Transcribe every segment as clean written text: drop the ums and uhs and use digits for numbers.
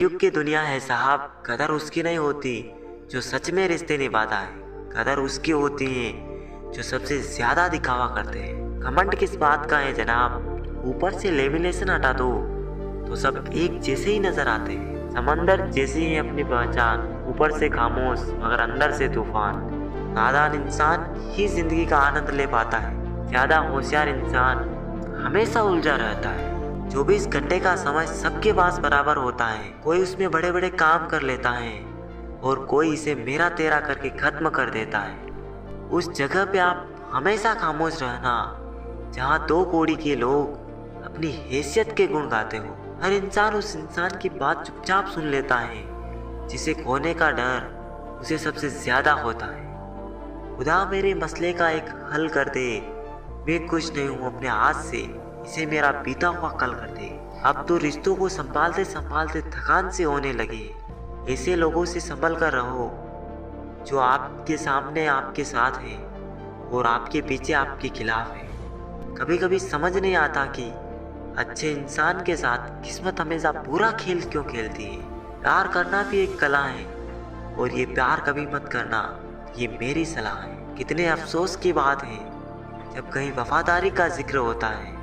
युग की दुनिया है साहब, कदर उसकी नहीं होती जो सच में रिश्ते निभाता है। कदर उसकी होती है जो सबसे ज्यादा दिखावा करते हैं। घमंड किस बात का है जनाब, ऊपर से लेमिनेशन हटा दो तो सब एक जैसे ही नजर आते हैं। समंदर जैसी है अपनी पहचान, ऊपर से खामोश मगर अंदर से तूफान। नादान इंसान ही जिंदगी का आनंद ले पाता है, ज्यादा होशियार इंसान हमेशा उलझा रहता है। 24 घंटे का समय सबके पास बराबर होता है, कोई उसमें बड़े बड़े काम कर लेता है और कोई इसे मेरा तेरा करके खत्म कर देता है। उस जगह पे आप हमेशा खामोश रहना जहाँ दो कौड़ी के लोग अपनी हैसियत के गुण गाते हो। हर इंसान उस इंसान की बात चुपचाप सुन लेता है जिसे खोने का डर उसे सबसे ज्यादा होता है। खुदा मेरे मसले का एक हल कर दे, मैं खुश नहीं हूँ अपने हाथ से, इसे मेरा बीता हुआ कल कर दे। अब तो रिश्तों को संभालते संभालते थकान से होने लगे। ऐसे लोगों से संभल कर रहो जो आपके सामने आपके साथ है और आपके पीछे आपके खिलाफ है। कभी कभी समझ नहीं आता कि अच्छे इंसान के साथ किस्मत हमेशा बुरा खेल क्यों खेलती है। प्यार करना भी एक कला है और ये प्यार कभी मत करना, ये मेरी सलाह है। कितने अफसोस की बात है जब कहीं वफादारी का जिक्र होता है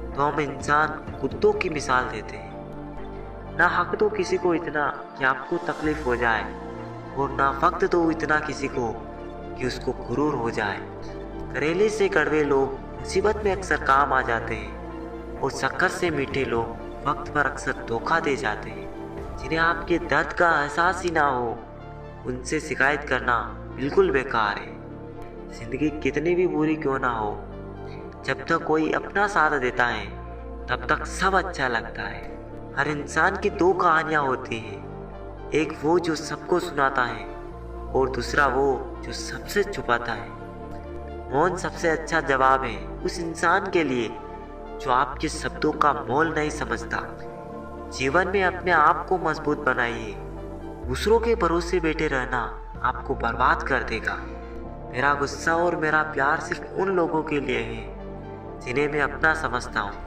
तो हम इंसान कुत्तों की मिसाल देते हैं। ना हक दो किसी को इतना कि आपको तकलीफ हो जाए और ना वक्त दो इतना किसी को कि उसको गुरूर हो जाए। करेले से कड़वे लोग मुसीबत में अक्सर काम आ जाते हैं और शक्कर से मीठे लोग वक्त पर अक्सर धोखा दे जाते हैं। जिन्हें आपके दर्द का एहसास ही ना हो उनसे शिकायत करना बिल्कुल बेकार है। जिंदगी कितनी भी बुरी क्यों ना हो, जब तक कोई अपना साथ देता है तब तक सब अच्छा लगता है। हर इंसान की दो कहानियां होती हैं, एक वो जो सबको सुनाता है और दूसरा वो जो सबसे छुपाता है। मौन सबसे अच्छा जवाब है उस इंसान के लिए जो आपके शब्दों का मोल नहीं समझता। जीवन में अपने आप को मजबूत बनाइए, दूसरों के भरोसे बैठे रहना आपको बर्बाद कर देगा। मेरा गुस्सा और मेरा प्यार सिर्फ उन लोगों के लिए है जिन्हें मैं अपना समझता हूँ।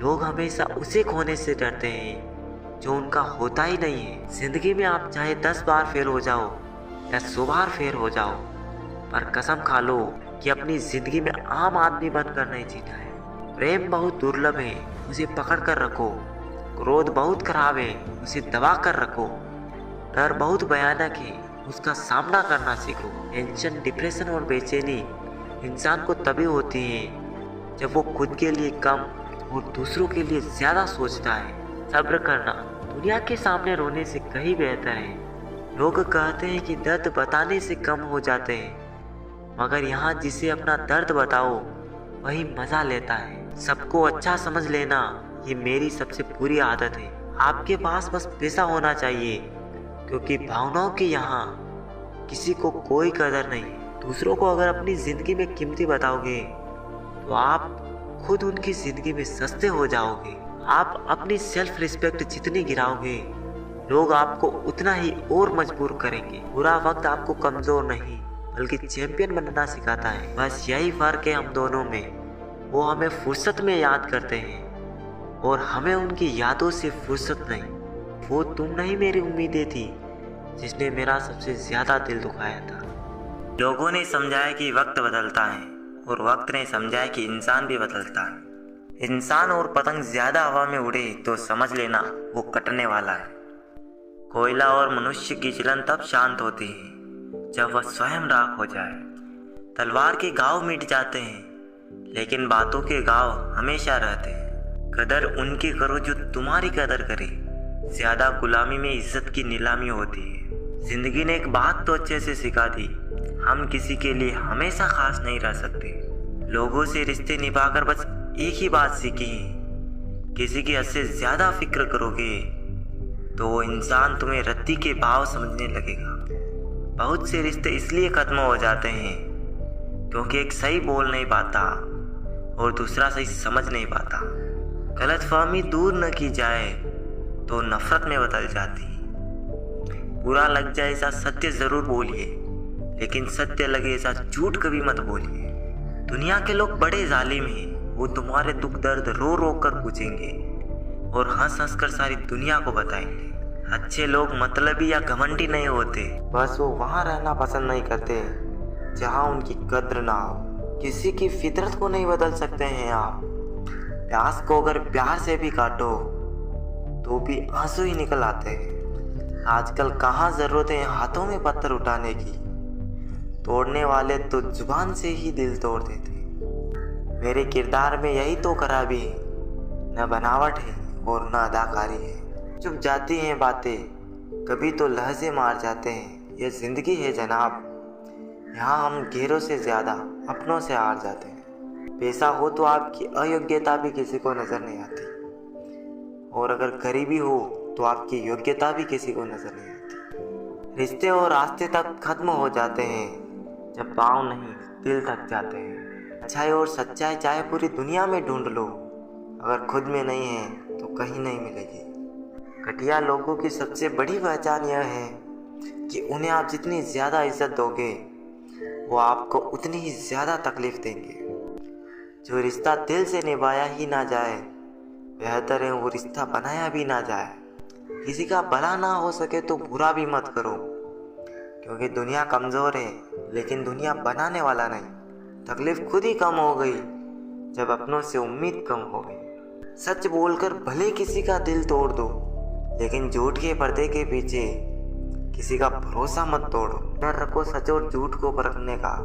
लोग हमेशा उसे खोने से डरते हैं जो उनका होता ही नहीं है। जिंदगी में आप चाहे 10 बार फेल हो जाओ या 100 बार फेल हो जाओ, पर कसम खा लो कि अपनी जिंदगी में आम आदमी बनकर नहीं जीना है। प्रेम बहुत दुर्लभ है, उसे पकड़ कर रखो। क्रोध बहुत खराब है, उसे दबा कर रखो। डर बहुत भयानक है, उसका सामना करना सीखो। टेंशन, डिप्रेशन और बेचैनी इंसान को तभी होती है जब वो खुद के लिए कम और दूसरों के लिए ज्यादा सोचता है। सब्र करना दुनिया के सामने रोने से कहीं बेहतर है। लोग कहते हैं कि दर्द बताने से कम हो जाते हैं, मगर यहाँ जिसे अपना दर्द बताओ वही मजा लेता है। सबको अच्छा समझ लेना ये मेरी सबसे बुरी आदत है। आपके पास बस पैसा होना चाहिए, क्योंकि भावनाओं की यहाँ किसी को कोई कदर नहीं। दूसरों को अगर अपनी जिंदगी में कीमती बताओगे तो आप खुद उनकी जिंदगी में सस्ते हो जाओगे। आप अपनी सेल्फ रिस्पेक्ट जितनी गिराओगे लोग आपको उतना ही और मजबूर करेंगे। बुरा वक्त आपको कमजोर नहीं बल्कि चैंपियन बनना सिखाता है। बस यही फर्क है हम दोनों में। वो हमें फुर्सत में याद करते हैं और हमें उनकी यादों से फुर्सत नहीं। वो तुम नहीं मेरी उम्मीदें थी जिसने मेरा सबसे ज्यादा दिल दुखाया था। लोगों ने समझाया कि वक्त बदलता है और वक्त ने समझाया कि इंसान भी बदलता है। इंसान और पतंग ज्यादा हवा में उड़े तो समझ लेना वो कटने वाला है। कोयला और मनुष्य की जलन तब शांत होती है जब वह स्वयं राख हो जाए। तलवार के घाव मिट जाते हैं लेकिन बातों के घाव हमेशा रहते हैं। कदर उनकी करो जो तुम्हारी कदर करे, ज्यादा गुलामी में इज्जत की नीलामी होती है। जिंदगी ने एक बात तो अच्छे से सिखा दी, हम किसी के लिए हमेशा खास नहीं रह सकते। लोगों से रिश्ते निभाकर बस एक ही बात सीखी है, किसी की हद से ज्यादा फिक्र करोगे तो वो इंसान तुम्हें रद्दी के भाव समझने लगेगा। बहुत से रिश्ते इसलिए खत्म हो जाते हैं क्योंकि एक सही बोल नहीं पाता और दूसरा सही समझ नहीं पाता। गलतफहमी दूर न की जाए तो नफरत में बदल जाती। बुरा लग जाए ऐसा सत्य जरूर बोलिए, लेकिन सत्य लगे ऐसा झूठ कभी मत बोलिए। दुनिया के लोग बड़े जालिम हैं, वो तुम्हारे दुख दर्द रो रो कर पूछेंगे और हंस हंस कर सारी दुनिया को बताएंगे। अच्छे लोग मतलबी या घमंडी नहीं होते, बस वो वहाँ रहना पसंद नहीं करते जहाँ उनकी कद्र ना हो। किसी की फितरत को नहीं बदल सकते हैं आप। प्यास को अगर प्यार से भी काटो तो भी आंसू ही निकल आते हैं। आजकल कहाँ जरूरत है हाथों में पत्थर उठाने की, तोड़ने वाले तो जुबान से ही दिल तोड़ देते। मेरे किरदार में यही तो खराबी है, न बनावट है और न अदाकारी है। चुप जाती हैं बातें, कभी तो लहजे मार जाते हैं। ये जिंदगी है जनाब, यहाँ हम गैरों से ज़्यादा अपनों से हार जाते हैं। पैसा हो तो आपकी अयोग्यता भी किसी को नज़र नहीं आती, और अगर गरीबी हो तो आपकी योग्यता भी किसी को नज़र नहीं आती। रिश्ते और रास्ते तक खत्म हो जाते हैं जब पाँव नहीं दिल थक जाते हैं। अच्छाई और सच्चाई चाहे पूरी दुनिया में ढूंढ लो, अगर खुद में नहीं है तो कहीं नहीं मिलेगी। घटिया लोगों की सबसे बड़ी पहचान यह है कि उन्हें आप जितनी ज़्यादा इज्जत दोगे वो आपको उतनी ही ज़्यादा तकलीफ देंगे। जो रिश्ता दिल से निभाया ही ना जाए, बेहतर है वो रिश्ता बनाया भी ना जाए। किसी का भला ना हो सके तो बुरा भी मत करो, क्योंकि दुनिया कमज़ोर है लेकिन दुनिया बनाने वाला नहीं। तकलीफ खुद ही कम हो गई जब अपनों से उम्मीद कम हो गई। सच बोलकर भले किसी का दिल तोड़ दो, लेकिन झूठ के पर्दे के पीछे किसी का भरोसा मत तोड़ो। डर रखो सच और झूठ को परखने का,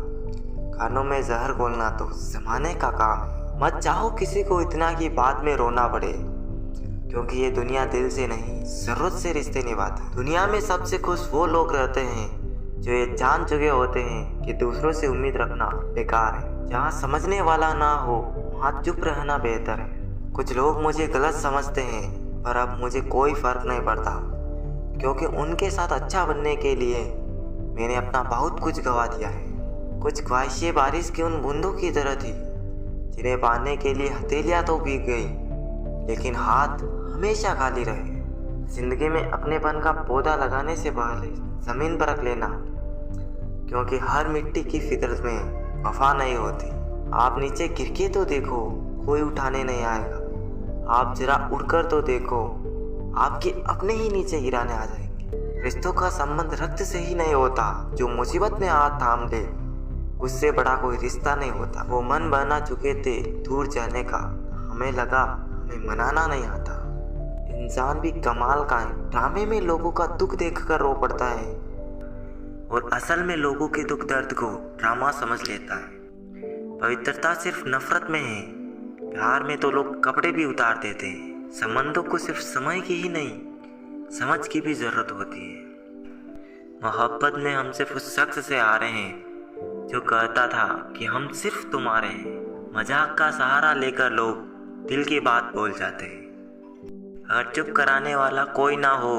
कानों में जहर घोलना तो जमाने का काम है। मत चाहो किसी को इतना कि बाद में रोना पड़े, क्योंकि ये दुनिया दिल से नहीं जरूरत से रिश्ते निभाती। दुनिया में सबसे खुश वो लोग रहते हैं जो ये जान चुके होते हैं कि दूसरों से उम्मीद रखना बेकार है। जहाँ समझने वाला ना हो वहाँ चुप रहना बेहतर है। कुछ लोग मुझे गलत समझते हैं, पर अब मुझे कोई फ़र्क नहीं पड़ता, क्योंकि उनके साथ अच्छा बनने के लिए मैंने अपना बहुत कुछ गवा दिया है। कुछ ख्वाहिशें बारिश की उन बूंदों की तरह थी जिन्हें पाने के लिए हथेलियाँ तो भीग गई, लेकिन हाथ हमेशा खाली रहे। जिंदगी में अपनेपन का पौधा लगाने से पहले ज़मीन परख लेना, क्योंकि हर मिट्टी की फितरत में वफा नहीं होती। आप नीचे गिर के तो देखो, कोई उठाने नहीं आएगा। आप जरा उड़कर तो देखो, आपके अपने ही नीचे गिराने आ जाएंगे। रिश्तों का संबंध रक्त से ही नहीं होता, जो मुसीबत में हाथ थाम ले उससे बड़ा कोई रिश्ता नहीं होता। वो मन बना चुके थे दूर जाने का, हमें लगा हमें मनाना नहीं आता। इंसान भी कमाल का है, ड्रामे में लोगों का दुख देखकर रो पड़ता है और असल में लोगों के दुख दर्द को ड्रामा समझ लेता है। पवित्रता सिर्फ नफरत में है, प्यार में तो लोग कपड़े भी उतार देते हैं। संबंधों को सिर्फ समय की ही नहीं समझ की भी जरूरत होती है। मोहब्बत में हम सिर्फ उस शख्स से आ रहे हैं जो कहता था कि हम सिर्फ तुम्हारे हैं। मजाक का सहारा लेकर लोग दिल की बात बोल जाते हैं। अगर चुप कराने वाला कोई ना हो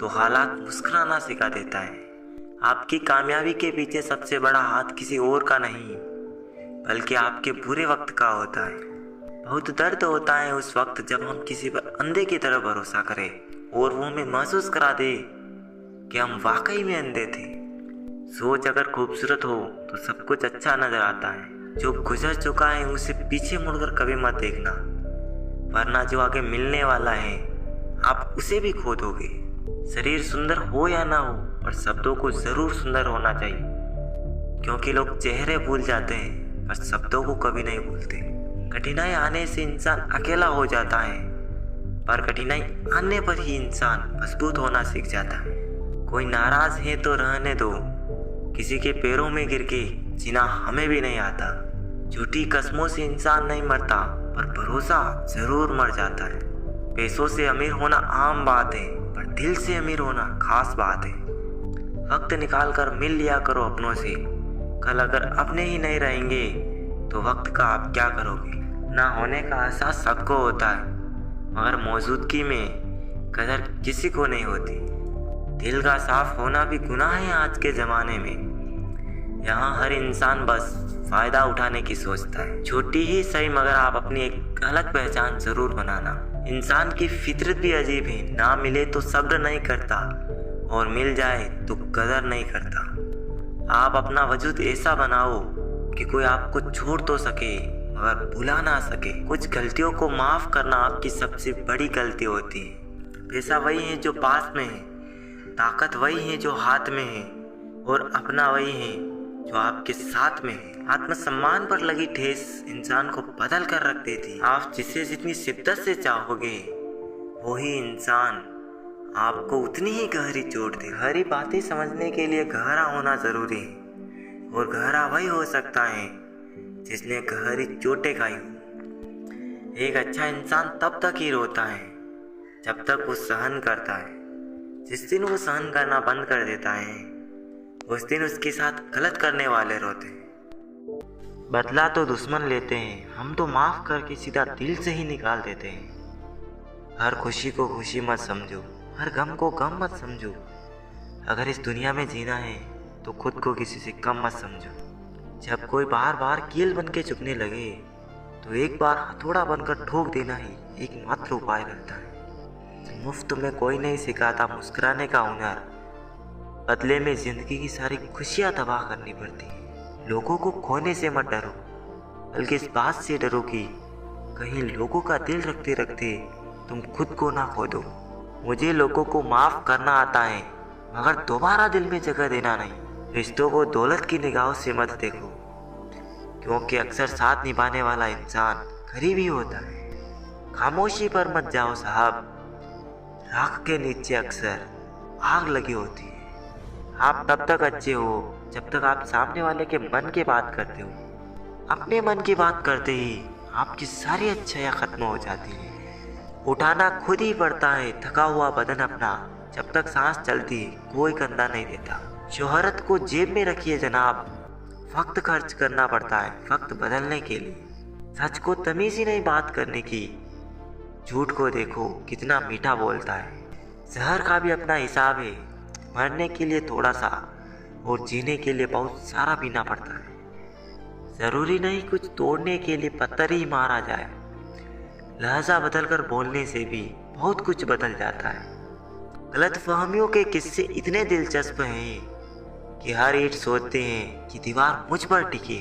तो हालात मुस्कुराना सिखा देता है। आपकी कामयाबी के पीछे सबसे बड़ा हाथ किसी और का नहीं, बल्कि आपके बुरे वक्त का होता है। बहुत दर्द होता है उस वक्त जब हम किसी पर अंधे की तरह भरोसा करें और वो हमें महसूस करा दे कि हम वाकई में अंधे थे। सोच अगर खूबसूरत हो तो सब कुछ अच्छा नजर आता है। जो गुजर चुका है उसे पीछे मुड़कर कभी मत देखना, वरना जो आगे मिलने वाला है आप उसे भी खो दोगे। शरीर सुंदर हो या ना हो, पर शब्दों को जरूर सुंदर होना चाहिए, क्योंकि लोग चेहरे भूल जाते हैं पर शब्दों को कभी नहीं भूलते। कठिनाई आने से इंसान अकेला हो जाता है, पर कठिनाई आने पर ही इंसान मजबूत होना सीख जाता है। कोई नाराज है तो रहने दो, किसी के पैरों में गिर के जीना हमें भी नहीं आता। झूठी कस्मों से इंसान नहीं मरता, पर भरोसा जरूर मर जाता है। पैसों से अमीर होना आम बात है, पर दिल से अमीर होना खास बात है। वक्त निकाल कर मिल लिया करो अपनों से। कल अगर अपने ही नहीं रहेंगे तो वक्त का आप क्या करोगे। ना होने का एहसास सबको होता है, मगर मौजूदगी में कदर किसी को नहीं होती। दिल का साफ होना भी गुनाह है आज के ज़माने में। यहाँ हर इंसान बस फ़ायदा उठाने की सोचता है। छोटी ही सही, मगर आप अपनी एक अलग पहचान ज़रूर बनाना। इंसान की फितरत भी अजीब है, ना मिले तो सब्र नहीं करता और मिल जाए तो कदर नहीं करता। आप अपना वजूद ऐसा बनाओ कि कोई आपको छोड़ तो सके मगर भुला ना सके। कुछ गलतियों को माफ़ करना आपकी सबसे बड़ी गलती होती है। पैसा वही है जो पास में है, ताकत वही है जो हाथ में है, और अपना वही है जो आपके साथ में है। आत्मसम्मान पर लगी ठेस इंसान को बदल कर रख देती। आप जिसे जितनी शिद्दत से चाहोगे वही इंसान आपको उतनी ही गहरी चोट दे। गहरी बातें समझने के लिए गहरा होना जरूरी है, और गहरा वही हो सकता है जिसने गहरी चोटें खाई हो। एक अच्छा इंसान तब तक ही रोता है जब तक वो सहन करता है। जिस दिन वो सहन करना बंद कर देता है उस दिन उसके साथ गलत करने वाले रोते हैं। बदला तो दुश्मन लेते हैं, हम तो माफ करके सीधा दिल से ही निकाल देते हैं। हर खुशी को खुशी मत समझो, हर गम को गम मत समझो। अगर इस दुनिया में जीना है तो खुद को किसी से कम मत समझो। जब कोई बार बार कील बन के चुभने लगे तो एक बार हथौड़ा बनकर ठोक देना ही एकमात्र उपाय रहता है। मुफ्त में कोई नहीं सिखाता मुस्कुराने का हुनर, बदले में जिंदगी की सारी खुशियां तबाह करनी पड़ती है। लोगों को खोने से मत डरो, बल्कि इस बात से डरो कि कहीं लोगों का दिल रखते रखते तुम खुद को ना खो दो। मुझे लोगों को माफ करना आता है, मगर दोबारा दिल में जगह देना नहीं। रिश्तों को दौलत की निगाहों से मत देखो, क्योंकि अक्सर साथ निभाने वाला इंसान गरीब ही होता है। खामोशी पर मत जाओ साहब, राख के नीचे अक्सर आग लगी होती है। आप तब तक अच्छे हो जब तक आप सामने वाले के मन की बात करते हो। अपने मन की बात करते ही आपकी सारी अच्छाइयाँ खत्म हो जाती है। उठाना खुद ही पड़ता है थका हुआ बदन अपना, जब तक सांस चलती है कोई कंधा नहीं देता। शोहरत को जेब में रखिए जनाब, वक्त खर्च करना पड़ता है वक्त बदलने के लिए। सच को तमीज ही नहीं बात करने की, झूठ को देखो कितना मीठा बोलता है। जहर का भी अपना हिसाब है, मरने के लिए थोड़ा सा और जीने के लिए बहुत सारा पीना पड़ता है। जरूरी नहीं कुछ तोड़ने के लिए पत्थर ही मारा जाए, लहजा बदलकर बोलने से भी बहुत कुछ बदल जाता है। गलतफहमियों के किस्से इतने दिलचस्प हैं कि हर ईंट सोचते हैं कि दीवार मुझ पर टिके।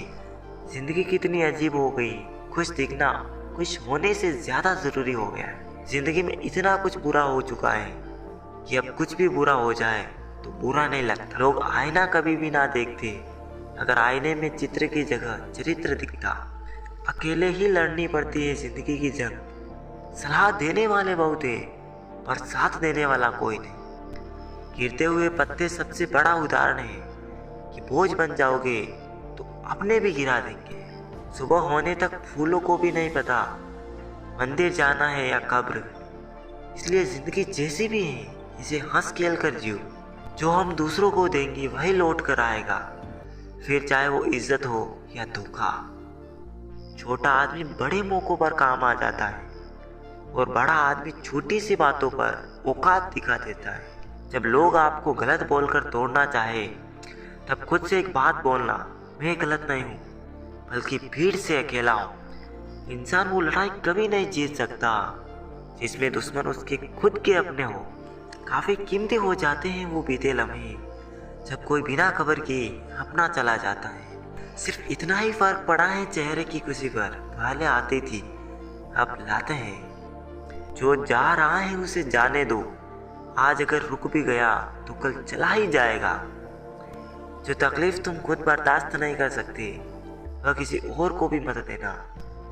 जिंदगी कितनी अजीब हो गई, खुश दिखना खुश होने से ज्यादा जरूरी हो गया है। जिंदगी में इतना कुछ बुरा हो चुका है कि अब कुछ भी बुरा हो जाए तो बुरा नहीं लगता। लोग आईना कभी भी ना देखते, अगर आईने में चित्र की जगह चरित्र दिखता। अकेले ही लड़नी पड़ती है जिंदगी की जंग। सलाह देने वाले बहुत है पर साथ देने वाला कोई नहीं। गिरते हुए पत्ते सबसे बड़ा उदाहरण है कि बोझ बन जाओगे तो अपने भी गिरा देंगे। सुबह होने तक फूलों को भी नहीं पता मंदिर जाना है या कब्र। इसलिए जिंदगी जैसी भी है इसे हंस खेल कर जियो। जो हम दूसरों को देंगे वही लौट कर आएगा, फिर चाहे वो इज्जत हो या धोखा। छोटा आदमी बड़े मौकों पर काम आ जाता है और बड़ा आदमी छोटी सी बातों पर औकात दिखा देता है। जब लोग आपको गलत बोलकर तोड़ना चाहे तब खुद से एक बात बोलना, मैं गलत नहीं हूँ बल्कि भीड़ से अकेला हूँ। इंसान वो लड़ाई कभी नहीं जीत सकता जिसमें दुश्मन उसके खुद के अपने हो। काफी कीमती हो जाते हैं वो बीते लम्हे जब कोई बिना खबर के अपना चला जाता है। सिर्फ इतना ही फर्क पड़ा है चेहरे की खुशी पर। पहले आती थी अब लाते हैं। जो जा रहा है उसे जाने दो, आज अगर रुक भी गया तो कल चला ही जाएगा। जो तकलीफ तुम खुद बर्दाश्त नहीं कर सकते वह किसी और को भी मत देना।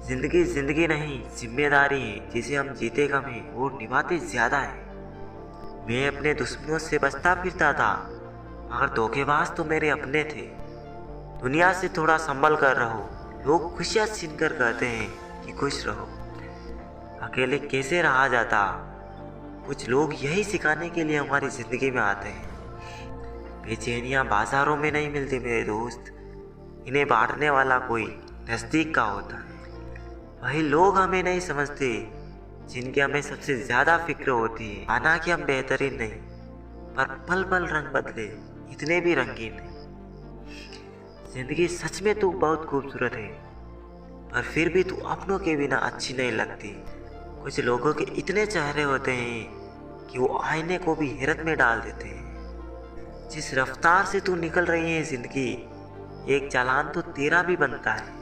जिंदगी जिंदगी नहीं जिम्मेदारी है जिसे हम जीते कम है और निभाते ज्यादा है। मैं अपने दुश्मनों से बचता फिरता था मगर धोखेबाज तो मेरे अपने थे। दुनिया से थोड़ा संभल कर रहो, लोग खुशियाँ छीन कर कहते हैं कि खुश रहो। अकेले कैसे रहा जाता, कुछ लोग यही सिखाने के लिए हमारी जिंदगी में आते हैं। बेचैनियाँ बाजारों में नहीं मिलती मेरे दोस्त, इन्हें बांटने वाला कोई नज़दीक का होता है। वही लोग हमें नहीं समझते जिनकी हमें सबसे ज़्यादा फिक्र होती है। माना कि हम बेहतरीन नहीं पर पल पल रंग बदले इतने भी रंगीन नहीं। जिंदगी सच में तू बहुत खूबसूरत है पर फिर भी तू अपनों के बिना अच्छी नहीं लगती। कुछ लोगों के इतने चेहरे होते हैं कि वो आईने को भी हैरत में डाल देते हैं। जिस रफ्तार से तू निकल रही है जिंदगी, एक चालान तो तेरा भी बनता है।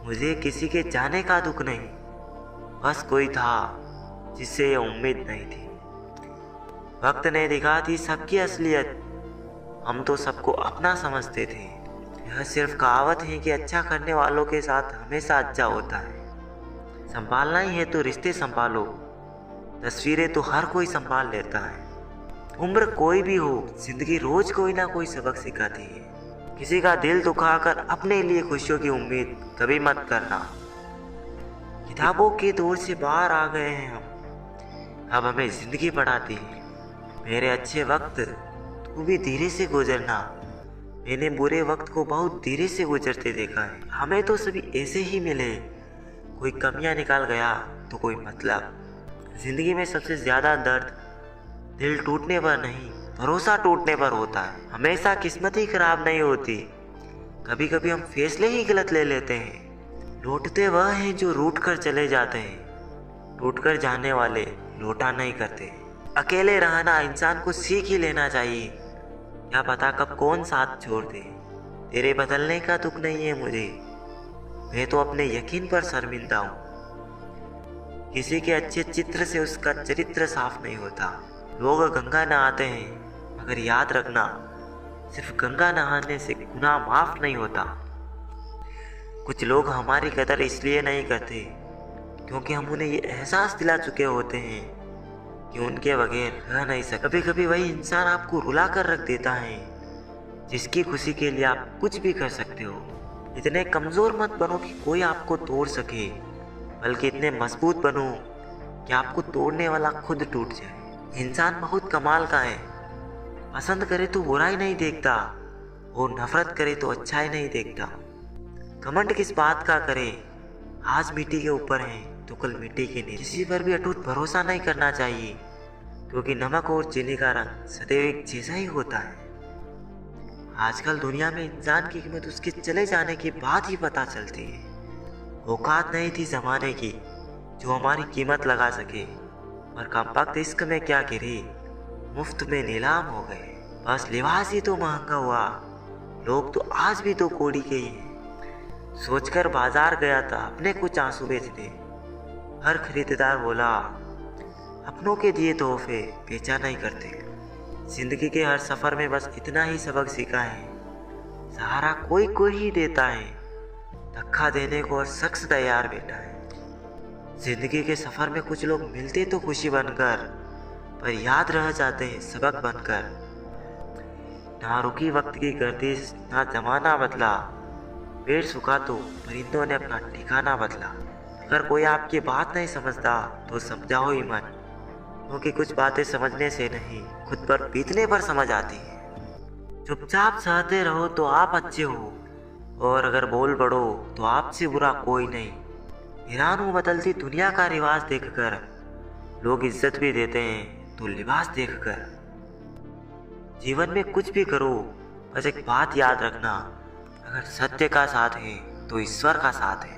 मुझे किसी के जाने का दुख नहीं, बस कोई था जिससे ये उम्मीद नहीं थी। वक्त ने दिखा दी सबकी असलियत, हम तो सबको अपना समझते थे। यह सिर्फ कहावत है कि अच्छा करने वालों के साथ हमेशा अच्छा होता है। संभालना ही है तो रिश्ते संभालो, तस्वीरें तो हर कोई संभाल लेता है। उम्र कोई भी हो, जिंदगी रोज कोई ना कोई सबक सिखाती है। किसी का दिल दुखाकर अपने लिए खुशियों की उम्मीद कभी मत करना। किताबों के दौर से बाहर आ गए हैं हम, अब हमें जिंदगी पढ़ाती है। मेरे अच्छे वक्त तू भी धीरे से गुजरना, मैंने बुरे वक्त को बहुत धीरे से गुजरते देखा है। हमें तो सभी ऐसे ही मिले, कोई कमियां निकाल गया तो कोई मतलब। जिंदगी में सबसे ज्यादा दर्द दिल टूटने पर नहीं, भरोसा टूटने पर होता है। हमेशा किस्मत ही खराब नहीं होती, कभी कभी हम फैसले ही गलत ले लेते हैं। लौटते वह हैं जो रूठ कर चले जाते हैं, टूट कर जाने वाले लौटा नहीं करते। अकेले रहना इंसान को सीख ही लेना चाहिए, क्या पता कब कौन साथ छोड़ दे। तेरे बदलने का दुख नहीं है मुझे, मैं तो अपने यकीन पर शर्मिंदा हूँ। किसी के अच्छे चित्र से उसका चरित्र साफ नहीं होता। लोग गंगा नहाते हैं, मगर याद रखना सिर्फ गंगा नहाने से गुनाह माफ नहीं होता। कुछ लोग हमारी कदर इसलिए नहीं करते क्योंकि हम उन्हें ये एहसास दिला चुके होते हैं कि उनके बगैर रह नहीं सकते। कभी कभी वही इंसान आपको रुला कर रख देता है जिसकी खुशी के लिए आप कुछ भी कर सकते हो। इतने कमजोर मत बनो कि कोई आपको तोड़ सके, बल्कि इतने मजबूत बनो कि आपको तोड़ने वाला खुद टूट जाए। इंसान बहुत कमाल का है, पसंद करे तो बुराई नहीं देखता और नफरत करे तो अच्छाई नहीं देखता। घमंड किस बात का करे, आज मिट्टी के ऊपर है तो कल मिट्टी के नीचे। किसी पर भी अटूट भरोसा नहीं करना चाहिए, क्योंकि नमक और चीनी का रंग सदैव एक जैसा ही होता है। आजकल दुनिया में इंसान की कीमत उसके चले जाने के बाद ही पता चलती है। औकात नहीं थी जमाने की जो हमारी कीमत लगा सके, और कम इश्क में क्या गिरी, मुफ्त में नीलाम हो गए। बस लिबास ही तो महंगा हुआ, लोग तो आज भी तो कोड़ी के ही हैं। सोचकर बाजार गया था अपने कुछ आंसू बेचने, हर खरीदार बोला अपनों के दिए तोहफे बेचा नहीं करते। जिंदगी के हर सफर में बस इतना ही सबक सीखा है, सहारा कोई कोई ही देता है, धक्का देने को और शख्स तैयार बैठा है। जिंदगी के सफर में कुछ लोग मिलते तो खुशी बनकर, पर याद रह जाते हैं सबक बनकर। ना रुकी वक्त की गर्दिश, ना जमाना बदला, पेड़ सूखा तो परिंदों ने अपना ठिकाना बदला। अगर कोई आपकी बात नहीं समझता तो समझाओ ही मत, क्योंकि कुछ बातें समझने से नहीं खुद पर बीतने पर समझ आती हैं। चुपचाप सहते रहो तो आप अच्छे हो, और अगर बोल पड़ो तो आपसे बुरा कोई नहीं। हैरान हूँ बदलती दुनिया का रिवाज देखकर, लोग इज्जत भी देते हैं तो लिबास देखकर। जीवन में कुछ भी करो, बस एक बात याद रखना, अगर सत्य का साथ है तो ईश्वर का साथ है।